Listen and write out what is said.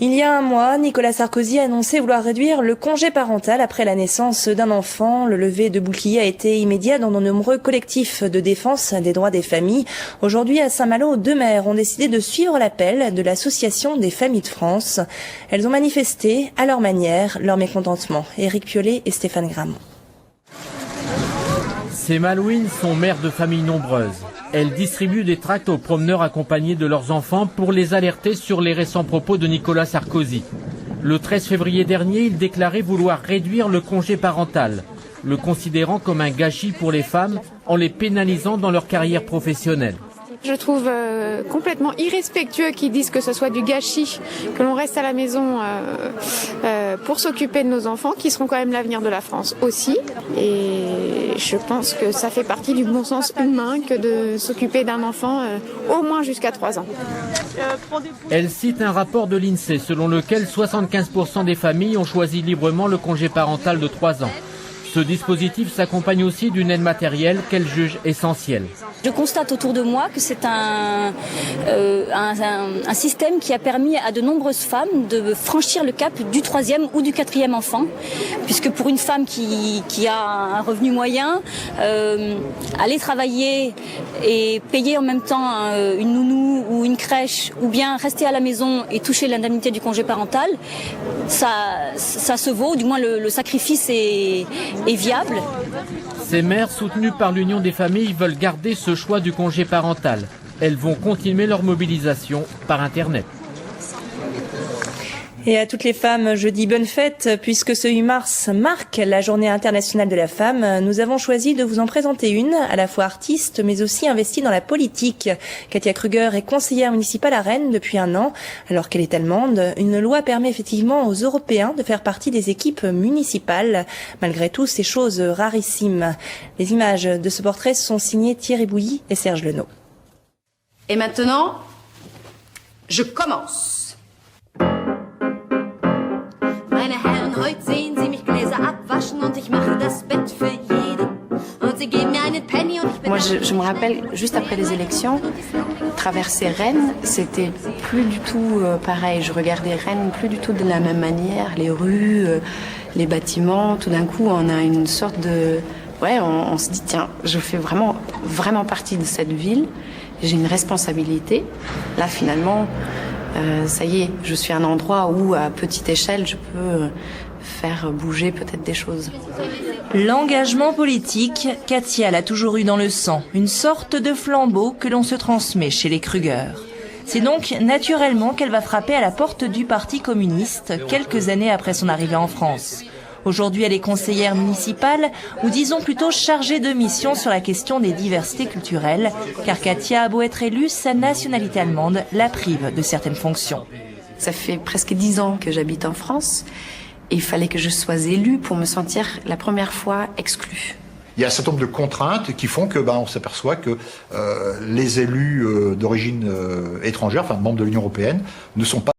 Il y a un mois, Nicolas Sarkozy a annoncé vouloir réduire le congé parental après la naissance d'un enfant. Le lever de bouclier a été immédiat dans de nombreux collectifs de défense des droits des familles. Aujourd'hui, à Saint-Malo, 2 mères ont décidé de suivre l'appel de l'Association des familles de France. Elles ont manifesté, à leur manière, leur mécontentement. Éric Piolet et Stéphane Gramont. Ces Malouines sont mères de familles nombreuses. Elles distribuent des tracts aux promeneurs accompagnés de leurs enfants pour les alerter sur les récents propos de Nicolas Sarkozy. Le 13 février dernier, il déclarait vouloir réduire le congé parental, le considérant comme un gâchis pour les femmes en les pénalisant dans leur carrière professionnelle. Je trouve complètement irrespectueux qu'ils disent que ce soit du gâchis, que l'on reste à la maison pour s'occuper de nos enfants, qui seront quand même l'avenir de la France aussi. Et je pense que ça fait partie du bon sens humain que de s'occuper d'un enfant au moins jusqu'à 3 ans. Elle cite un rapport de l'INSEE selon lequel 75% des familles ont choisi librement le congé parental de 3 ans. Ce dispositif s'accompagne aussi d'une aide matérielle qu'elle juge essentielle. Je constate autour de moi que c'est un système qui a permis à de nombreuses femmes de franchir le cap du 3e ou du 4e enfant. Puisque pour une femme qui a un revenu moyen, aller travailler et payer en même temps une nounou ou une crèche, ou bien rester à la maison et toucher l'indemnité du congé parental, ça se vaut, du moins le sacrifice est viable. Ces mères soutenues par l'Union des familles veulent garder ce choix du congé parental. Elles vont continuer leur mobilisation par Internet. Et à toutes les femmes, je dis bonne fête, puisque ce 8 mars marque la Journée internationale de la femme. Nous avons choisi de vous en présenter une, à la fois artiste, mais aussi investie dans la politique. Katia Kruger est conseillère municipale à Rennes depuis 1 an. Alors qu'elle est allemande, une loi permet effectivement aux Européens de faire partie des équipes municipales. Malgré tout, c'est chose rarissime. Les images de ce portrait sont signées Thierry Bouilly et Serge Lenot. Et maintenant, je commence. Meine Herren, heute sehen Sie mich Gläser abwaschen und ich mache das Bett für jeden. Und Sie geben mir einen Penny und ich bin... Moi, je me rappelle, juste après les élections, traverser Rennes, c'était plus du tout pareil. Je regardais Rennes plus du tout de la même manière. Les rues, les bâtiments, tout d'un coup, on a une sorte de... Ouais, on se dit, tiens, je fais vraiment, vraiment partie de cette ville. J'ai une responsabilité. Là, finalement... ça y est, je suis à un endroit où, à petite échelle, je peux faire bouger peut-être des choses. L'engagement politique, Katia l'a toujours eu dans le sang, une sorte de flambeau que l'on se transmet chez les Kruger. C'est donc naturellement qu'elle va frapper à la porte du Parti communiste quelques années après son arrivée en France. Aujourd'hui, elle est conseillère municipale, ou disons plutôt chargée de mission sur la question des diversités culturelles, car Katia a beau être élue, sa nationalité allemande la prive de certaines fonctions. Ça fait presque 10 ans que j'habite en France, et il fallait que je sois élue pour me sentir la première fois exclue. Il y a un certain nombre de contraintes qui font que on s'aperçoit que les élus d'origine étrangère, enfin membres de l'Union européenne, ne sont pas